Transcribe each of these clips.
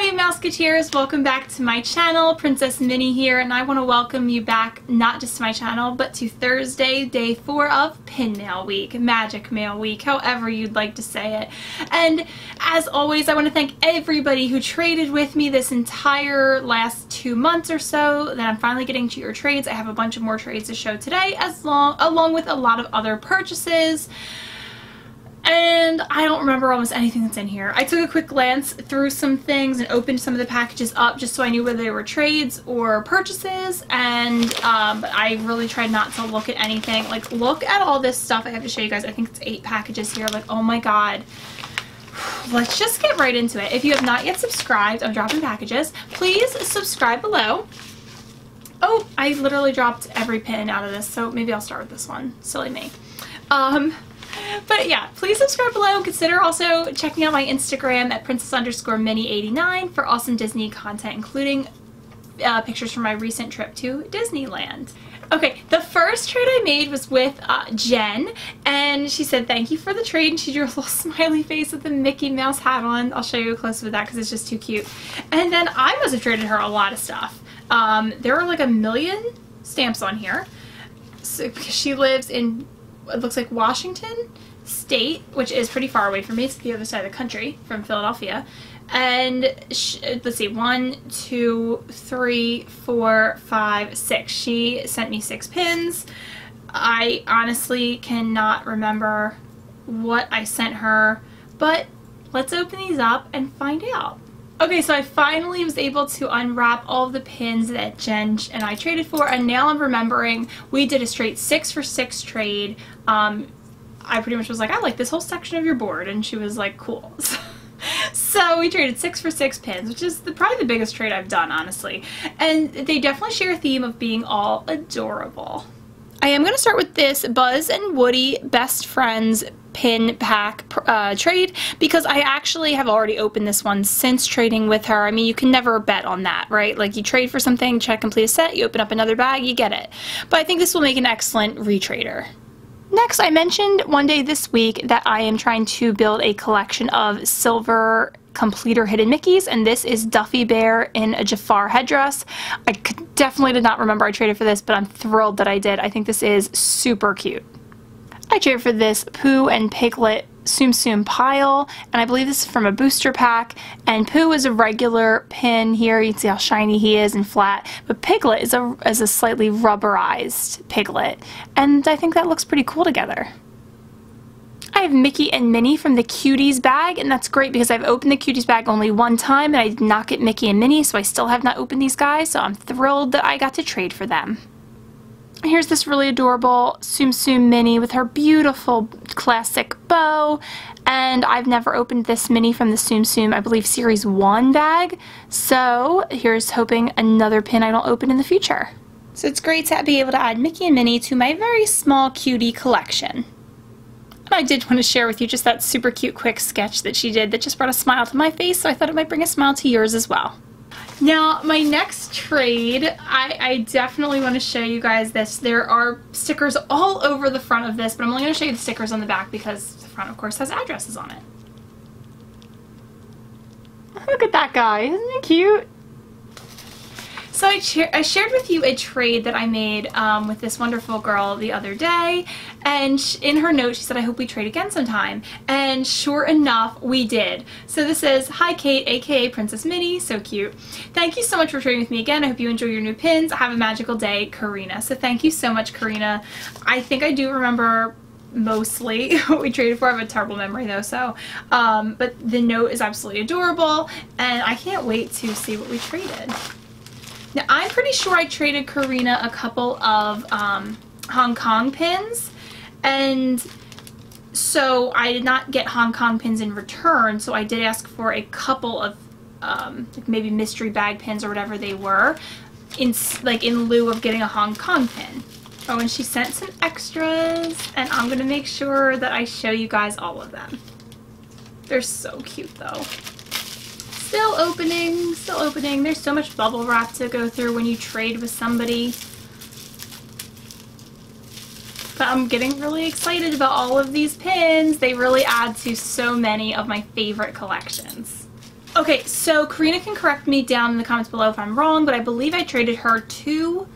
Hi Mouseketeers, welcome back to my channel. Princess Minnie here, and I want to welcome you back not just to my channel but to Thursday, day 4 of Pin Mail Week, Magic Mail Week, however you'd like to say it. And as always, I want to thank everybody who traded with me this entire last 2 months or so that I'm finally getting to your trades. I have a bunch of more trades to show today, along with a lot of other purchases. And I don't remember almost anything that's in here. I took a quick glance through some things and opened some of the packages up just so I knew whether they were trades or purchases, and but I really tried not to look at anything. Like, look at all this stuff I have to show you guys. I think it's 8 packages here. Like, oh my god. Let's just get right into it. If you have not yet subscribed, I'm dropping packages. Please subscribe below. Oh, I literally dropped every pin out of this, so maybe I'll start with this one. Silly me. But yeah, please subscribe below. Consider also checking out my Instagram at princess_minnie89 for awesome Disney content, including pictures from my recent trip to Disneyland. Okay, the first trade I made was with Jen, and she said thank you for the trade, and she drew a little smiley face with a Mickey Mouse hat on. I'll show you a close with that because it's just too cute. And then I must have traded her a lot of stuff. There are like 1 million stamps on here. So, because she lives in, it looks like Washington State, which is pretty far away from me. It's the other side of the country from Philadelphia. And let's see, 1, 2, 3, 4, 5, 6. She sent me 6 pins. I honestly cannot remember what I sent her, but let's open these up and find out. Okay, so I finally was able to unwrap all of the pins that Jen and I traded for, and now I'm remembering we did a straight 6 for 6 trade. I pretty much was like, I like this whole section of your board, and she was like, cool. So we traded 6 for 6 pins, which is probably the biggest trade I've done, honestly. And they definitely share a theme of being all adorable. I am going to start with this Buzz and Woody Best Friends pin pack trade, because I actually have already opened this one since trading with her. I mean, you can never bet on that, right? Like, you trade for something, try to complete a set, you open up another bag, you get it. But I think this will make an excellent retrader. Next, I mentioned one day this week that I am trying to build a collection of silver completer hidden Mickeys, and this is Duffy Bear in a Jafar headdress. I definitely did not remember I traded for this, but I'm thrilled that I did. I think this is super cute. I traded for this Pooh and Piglet Tsum Tsum pile, and I believe this is from a booster pack, and Pooh is a regular pin here. You can see how shiny he is and flat, but Piglet is a slightly rubberized Piglet, and I think that looks pretty cool together. I have Mickey and Minnie from the Cuties bag, and that's great because I've opened the Cuties bag only one time, and I did not get Mickey and Minnie, so I still have not opened these guys, so I'm thrilled that I got to trade for them. Here's this really adorable Tsum Tsum Minnie with her beautiful classic bow, and I've never opened this Minnie from the Tsum Tsum, I believe, Series 1 bag, so here's hoping another pin I don't open in the future. So it's great to be able to add Mickey and Minnie to my very small cutie collection. And I did want to share with you just that super cute quick sketch that she did that just brought a smile to my face, so I thought it might bring a smile to yours as well. Now, my next trade, I definitely want to show you guys this. There are stickers all over the front of this, but I'm only going to show you the stickers on the back because the front, of course, has addresses on it. Look at that guy. Isn't he cute? So I shared with you a trade that I made with this wonderful girl the other day, and in her note she said, I hope we trade again sometime, and sure enough we did. So this is, hi Kate, aka Princess Minnie, so cute. Thank you so much for trading with me again. I hope you enjoy your new pins. Have a magical day, Karina. So thank you so much, Karina. I think I do remember mostly what we traded for. I have a terrible memory though, so but the note is absolutely adorable, and I can't wait to see what we traded. Now, I'm pretty sure I traded Karina a couple of Hong Kong pins, and so I did not get Hong Kong pins in return, so I did ask for a couple of maybe mystery bag pins or whatever they were, in lieu of getting a Hong Kong pin. Oh, and she sent some extras, and I'm going to make sure that I show you guys all of them. They're so cute though. Still opening, still opening. There's so much bubble wrap to go through when you trade with somebody. But I'm getting really excited about all of these pins. They really add to so many of my favorite collections. Okay, so Karina can correct me down in the comments below if I'm wrong, but I believe I traded her 2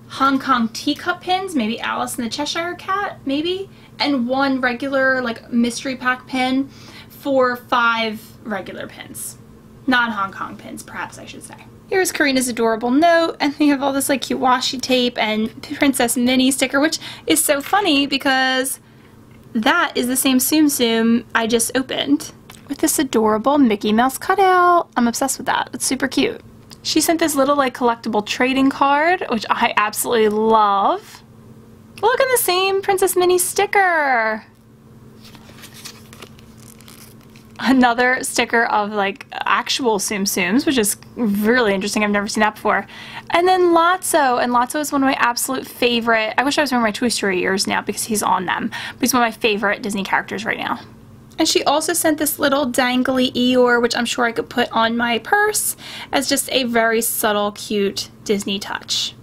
Hong Kong teacup pins, maybe Alice and the Cheshire Cat, maybe, and 1 regular like mystery pack pin for 5 regular pins. Non-Hong Kong pins, perhaps I should say. Here's Karina's adorable note, and we have all this like cute washi tape and Princess Minnie sticker, which is so funny because that is the same Tsum Tsum I just opened with this adorable Mickey Mouse cutout. I'm obsessed with that. It's super cute. She sent this little like collectible trading card, which I absolutely love. Look at the same Princess Minnie sticker. Another sticker of like actual Tsum Tsums, which is really interesting. I've never seen that before. And then Lotso, and Lotso is one of my absolute favorite. I wish I was wearing my Toy Story ears now because he's on them. But he's one of my favorite Disney characters right now. And she also sent this little dangly Eeyore, which I'm sure I could put on my purse as just a very subtle, cute Disney touch.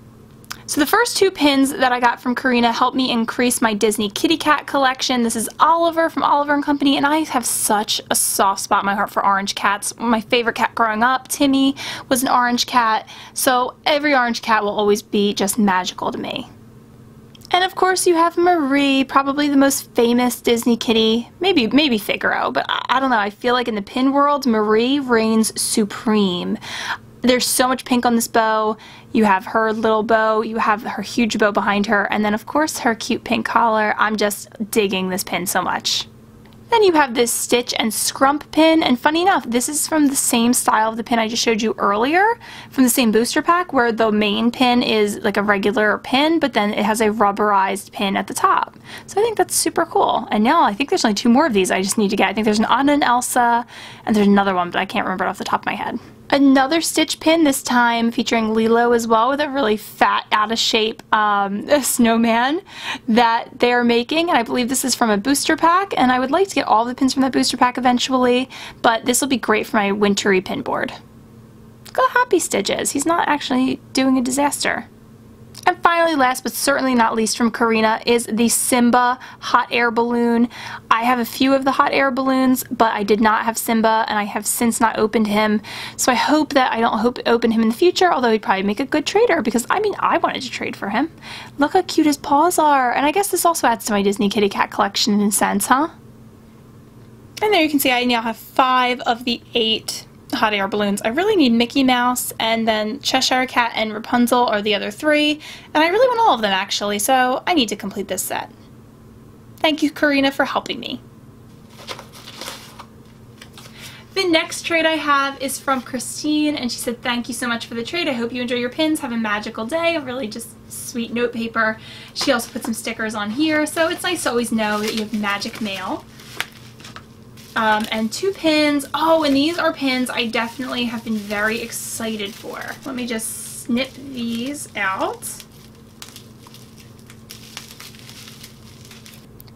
So the first 2 pins that I got from Karina helped me increase my Disney kitty cat collection. This is Oliver from Oliver & Company, and I have such a soft spot in my heart for orange cats. My favorite cat growing up, Timmy, was an orange cat, so every orange cat will always be just magical to me. And of course you have Marie, probably the most famous Disney kitty, maybe Figaro, but I don't know, I feel like in the pin world, Marie reigns supreme. There's so much pink on this bow. You have her little bow, you have her huge bow behind her, and then of course her cute pink collar. I'm just digging this pin so much. Then you have this Stitch and Scrump pin, and funny enough, this is from the same style of the pin I just showed you earlier, from the same booster pack, where the main pin is like a regular pin, but then it has a rubberized pin at the top. So I think that's super cool. And now I think there's only 2 more of these I just need to get. I think there's an Anna and Elsa, and there's another one, but I can't remember it off the top of my head. Another Stitch pin, this time featuring Lilo as well, with a really fat, out-of-shape snowman that they're making. And I believe this is from a booster pack, and I would like to get all the pins from that booster pack eventually, but this will be great for my wintry pin board. Look how happy Stitch is. He's not actually doing a disaster. And finally, last but certainly not least from Karina, is the Simba hot air balloon. I have a few of the hot air balloons, but I did not have Simba, and I have since not opened him. So I hope that I don't open him in the future, although he'd probably make a good trader, because I mean, I wanted to trade for him. Look how cute his paws are. And I guess this also adds to my Disney kitty cat collection in a sense, huh? And there you can see I now have 5 of the 8 hot air balloons. I really need Mickey Mouse, and then Cheshire Cat and Rapunzel are the other 3, and I really want all of them actually, so I need to complete this set. Thank you, Karina, for helping me. The next trade I have is from Christine, and she said, thank you so much for the trade. I hope you enjoy your pins. Have a magical day. A really just sweet note paper. She also put some stickers on here, so it's nice to always know that you have magic mail. And 2 pins. Oh, and these are pins I definitely have been very excited for. Let me just snip these out.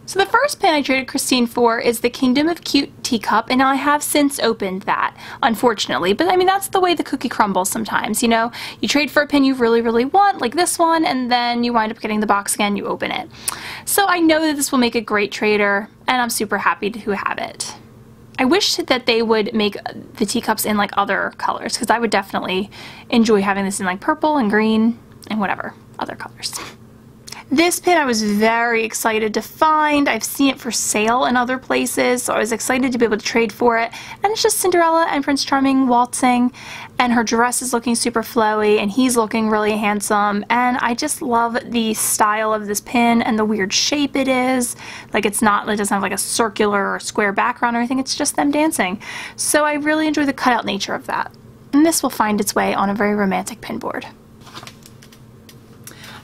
So the first pin I traded Christine for is the Kingdom of Cute teacup, and I have since opened that, unfortunately. But I mean, that's the way the cookie crumbles sometimes, you know? You trade for a pin you really, really want, like this one, and then you wind up getting the box again, you open it. So I know that this will make a great trader, and I'm super happy to have it. I wish that they would make the teacups in like other colors, because I would definitely enjoy having this in like purple and green and whatever other colors. This pin I was very excited to find. I've seen it for sale in other places, so I was excited to be able to trade for it. And it's just Cinderella and Prince Charming waltzing, and her dress is looking super flowy, and he's looking really handsome. And I just love the style of this pin and the weird shape it is. Like it doesn't have like a circular or square background or anything, it's just them dancing. So I really enjoy the cutout nature of that. And this will find its way on a very romantic pin board.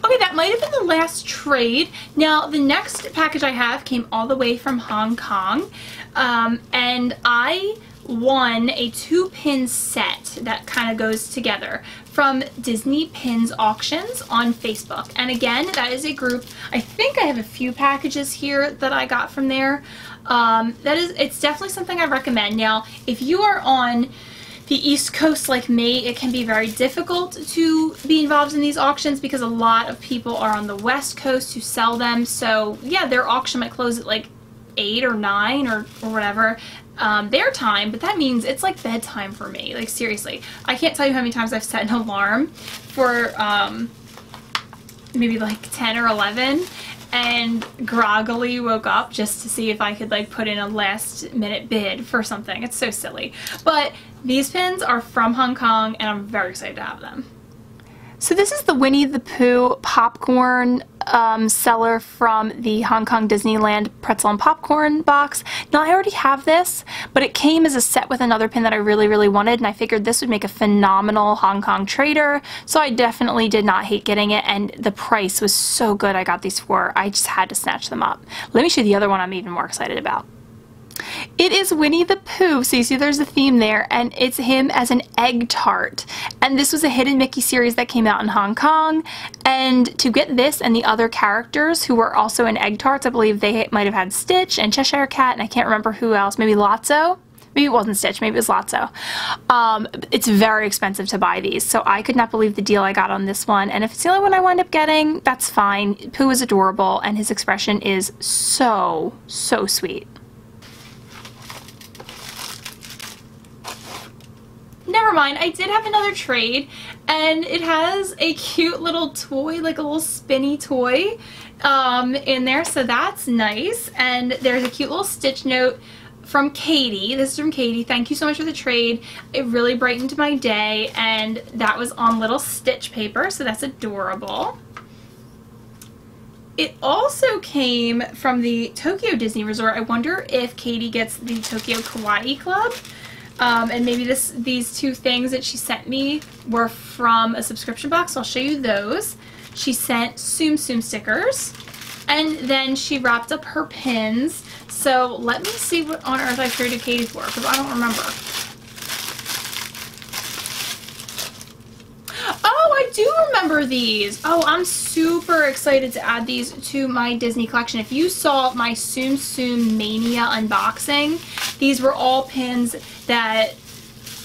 Okay, that might have been the last trade. Now, the next package I have came all the way from Hong Kong, and I won a 2-pin set that kind of goes together from Disney Pins Auctions on Facebook. And again, that is a group. I think I have a few packages here that I got from there. It's definitely something I recommend. Now, if you are on the East Coast like me, it can be very difficult to be involved in these auctions because a lot of people are on the West Coast who sell them. So yeah, their auction might close at like 8 or 9 or whatever. their time, but that means it's like bedtime for me. Like seriously, I can't tell you how many times I've set an alarm for maybe like 10 or 11 and groggily woke up just to see if I could like put in a last minute bid for something. It's so silly. But these pins are from Hong Kong and I'm very excited to have them. So this is the Winnie the Pooh popcorn seller from the Hong Kong Disneyland pretzel and popcorn box. Now I already have this, but it came as a set with another pin that I really, really wanted, and I figured this would make a phenomenal Hong Kong trader, so I definitely did not hate getting it, and the price was so good I got these for. I just had to snatch them up. Let me show you the other one I'm even more excited about. It is Winnie the Pooh, so you see there's a theme there, and it's him as an egg tart. And this was a hidden Mickey series that came out in Hong Kong, and to get this and the other characters who were also in egg tarts, I believe they might have had Stitch and Cheshire Cat, and I can't remember who else, maybe Lotso? Maybe it wasn't Stitch, maybe it was Lotso. It's very expensive to buy these, so I could not believe the deal I got on this one, and if it's the only one I wind up getting, that's fine. Pooh is adorable, and his expression is so, so sweet. Never mind, I did have another trade, and it has a cute little toy, like a little spinny toy in there, so that's nice. And there's a cute little Stitch note from Katie. This is from Katie. Thank you so much for the trade. It really brightened my day, and that was on little Stitch paper, so that's adorable. It also came from the Tokyo Disney Resort. I wonder if Katie gets the Tokyo Kawaii Club. And maybe these two things that she sent me were from a subscription box, so I'll show you those. She sent Tsum Tsum stickers, and then she wrapped up her pins. So let me see what on earth I traded Katie for, because I don't remember. Oh, I do remember these. Oh, I'm super excited to add these to my Disney collection. If you saw my Tsum Tsum Mania unboxing, these were all pins that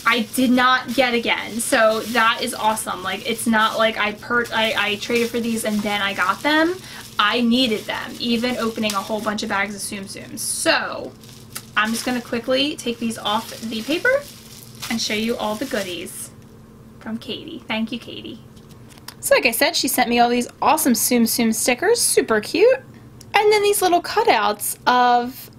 I did not get again. So that is awesome. Like, it's not like I traded for these and then I got them. I needed them, even opening a whole bunch of bags of Tsum Tsums. So I'm just going to quickly take these off the paper and show you all the goodies from Katie. Thank you, Katie. So like I said, she sent me all these awesome Tsum Tsum stickers, super cute. And then these little cutouts of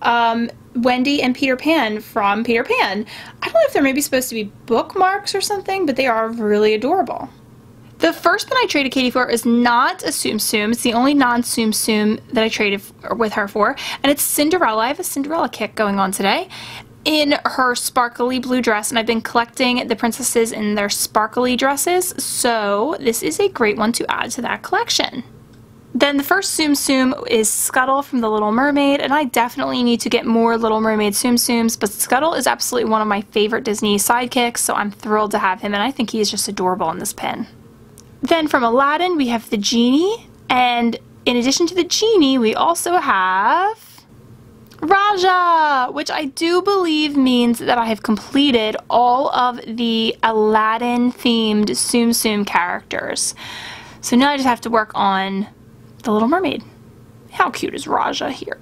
Wendy and Peter Pan from Peter Pan. I don't know if they're maybe supposed to be bookmarks or something, but they are really adorable. The first pin I traded Katie for is not a Tsum Tsum. It's the only non-Tsum Tsum that I traded with her for, and it's Cinderella. I have a Cinderella kick going on today in her sparkly blue dress, and I've been collecting the princesses in their sparkly dresses, so this is a great one to add to that collection. Then the first Tsum Tsum is Scuttle from The Little Mermaid, and I definitely need to get more Little Mermaid Tsum Tsums, but Scuttle is absolutely one of my favorite Disney sidekicks, so I'm thrilled to have him, and I think he's just adorable in this pin. Then from Aladdin, we have the Genie, and in addition to the Genie, we also have Raja, which I do believe means that I have completed all of the Aladdin-themed Tsum Tsum characters. So now I just have to work on The Little Mermaid. How cute is Raja here?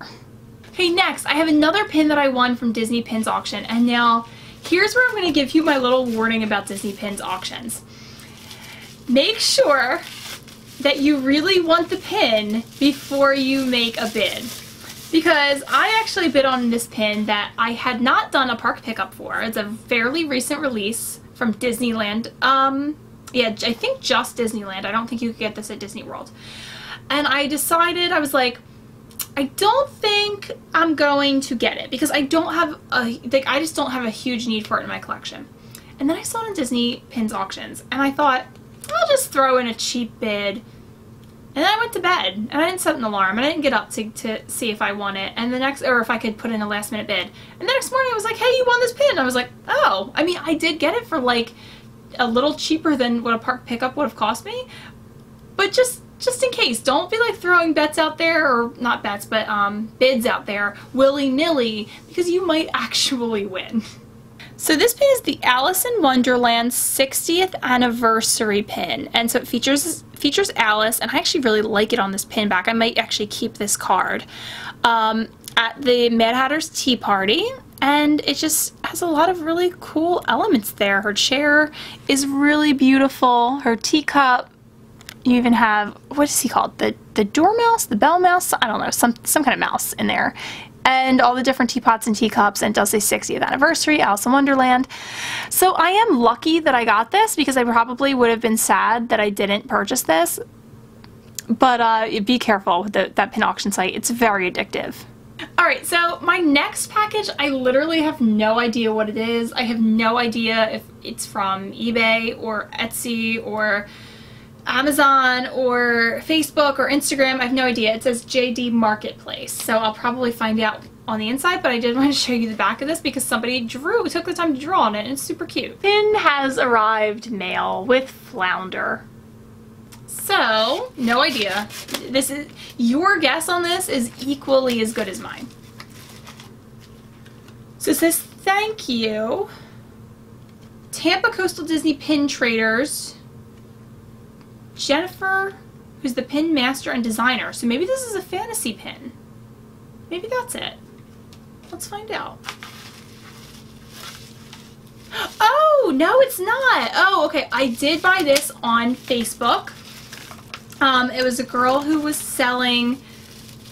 Okay, next, I have another pin that I won from Disney Pins Auction, and now here's where I'm going to give you my little warning about Disney Pins Auctions. Make sure that you really want the pin before you make a bid. Because I actually bid on this pin that I had not done a park pickup for. It's a fairly recent release from Disneyland. Yeah, I think just Disneyland. I don't think you could get this at Disney World. And I decided, I was like, I don't think I'm going to get it because I don't have a, like, I just don't have a huge need for it in my collection. And then I saw it on Disney Pins Auctions, and I thought, I'll just throw in a cheap bid. And then I went to bed, and I didn't set an alarm, and I didn't get up to see if I won it, and the next, or if I could put in a last minute bid. And the next morning I was like, hey, you won this pin. I was like, oh, I mean, I did get it for like a little cheaper than what a park pickup would have cost me, but just in case, don't be like throwing bets out there, or not bets, but bids out there willy-nilly, because you might actually win. So this pin is the Alice in Wonderland 60th anniversary pin, and so it features Alice, and I actually really like it on this pin back. I might actually keep this card at the Mad Hatter's Tea Party, and it just has a lot of really cool elements there. Her chair is really beautiful. Her teacup. You even have, what is he called? The dormouse? The bell mouse? I don't know, some kind of mouse in there. And all the different teapots and teacups, and it does say 60th anniversary, Alice in Wonderland. So I am lucky that I got this, because I probably would have been sad that I didn't purchase this. But be careful with that pin auction site. It's very addictive. Alright, so my next package, I literally have no idea what it is. I have no idea if it's from eBay or Etsy or Amazon or Facebook or Instagram. I have no idea. It says JD Marketplace, so I'll probably find out on the inside, but I did want to show you the back of this because somebody took the time to draw on it, and it's super cute. Pin has arrived mail with flounder. So, no idea. This is, your guess on this is equally as good as mine. So it says, thank you, Tampa Coastal Disney Pin Traders, Jennifer, who's the pin master and designer. So maybe this is a fantasy pin. Maybe that's it. Let's find out. Oh, no, it's not. Oh, okay. I did buy this on Facebook. It was a girl who was selling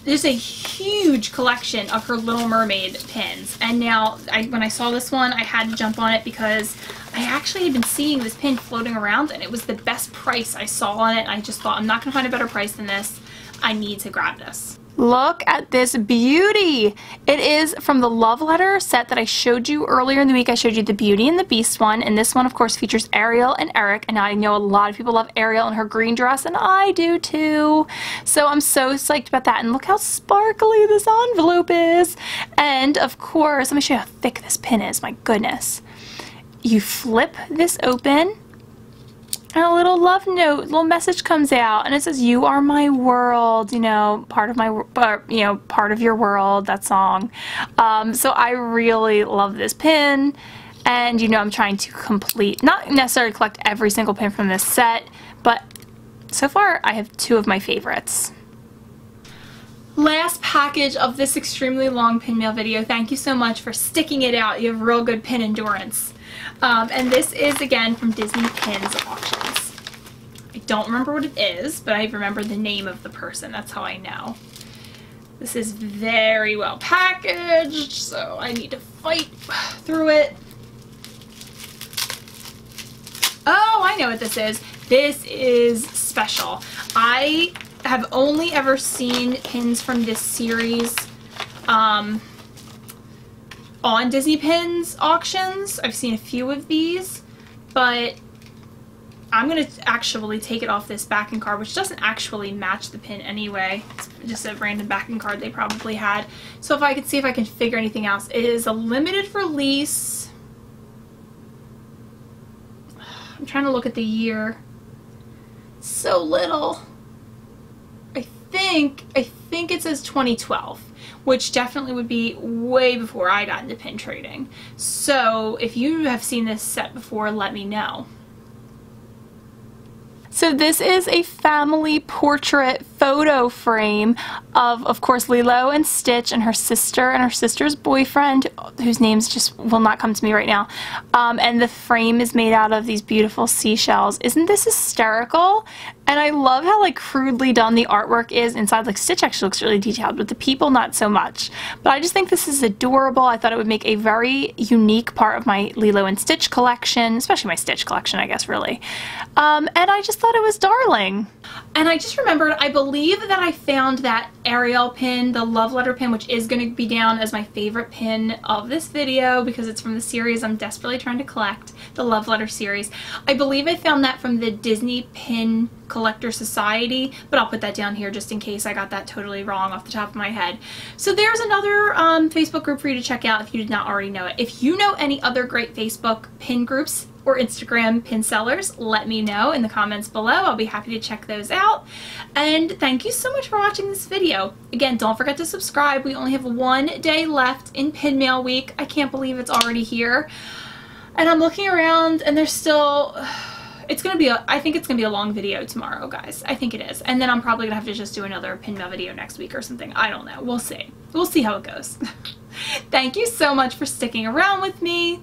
just a huge collection of her Little Mermaid pins. And now, when I saw this one, I had to jump on it because I actually had been seeing this pin floating around, and it was the best price I saw on it. I just thought, I'm not going to find a better price than this. I need to grab this. Look at this beauty! It is from the Love Letter set that I showed you earlier in the week. I showed you the Beauty and the Beast one, and this one, of course, features Ariel and Eric, and I know a lot of people love Ariel in her green dress, and I do too. So I'm so psyched about that, and look how sparkly this envelope is! And, of course, let me show you how thick this pin is, my goodness. You flip this open, and a little love note, little message comes out, and it says, "You are my world," you know, part of my, you know, part of your world, that song. So I really love this pin, and you know, I'm trying to complete, not necessarily collect every single pin from this set, but so far I have 2 of my favorites. Last package of this extremely long pin mail video. Thank you so much for sticking it out. You have real good pin endurance. And this is, again, from Disney Pins Auctions. I don't remember what it is, but I remember the name of the person. That's how I know. This is very well packaged, so I need to fight through it. Oh, I know what this is. This is special. I have only ever seen pins from this series on Disney Pins Auctions. I've seen a few of these, but I'm going to actually take it off this backing card, which doesn't actually match the pin anyway. It's just a random backing card they probably had. So if I could see if I can figure anything else. It is a limited release. I'm trying to look at the year. So little. I think it says 2012. Which definitely would be way before I got into pin trading. So if you have seen this set before, let me know. So this is a family portrait photo frame of course, Lilo and Stitch and her sister and her sister's boyfriend, whose names just will not come to me right now. And the frame is made out of these beautiful seashells. Isn't this hysterical? And I love how like crudely done the artwork is inside. Like Stitch actually looks really detailed, but the people not so much. But I just think this is adorable. I thought it would make a very unique part of my Lilo and Stitch collection, especially my Stitch collection, I guess, really. And I just thought it was darling. And I just remembered, I believe that I found that Ariel pin, the Love Letter pin, which is going to be down as my favorite pin of this video because it's from the series I'm desperately trying to collect, the Love Letter series. I believe I found that from the Disney Pin Collector Society, but I'll put that down here just in case I got that totally wrong off the top of my head. So there's another Facebook group for you to check out if you did not already know it. If you know any other great Facebook pin groups or Instagram pin sellers, let me know in the comments below. I'll be happy to check those out. And thank you so much for watching this video. Again, don't forget to subscribe. We only have 1 day left in Pin Mail Week. I can't believe it's already here. And I'm looking around and there's still... It's going to be I think it's going to be a long video tomorrow, guys. I think it is. And then I'm probably going to have to just do another pin mail video next week or something. I don't know. We'll see. We'll see how it goes. Thank you so much for sticking around with me,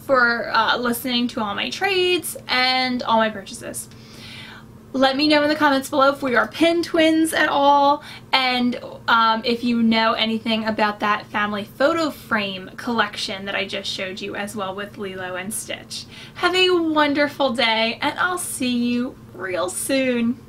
for listening to all my trades and all my purchases. Let me know in the comments below if we are pin twins at all, and if you know anything about that family photo frame collection that I just showed you as well with Lilo and Stitch. Have a wonderful day, and I'll see you real soon.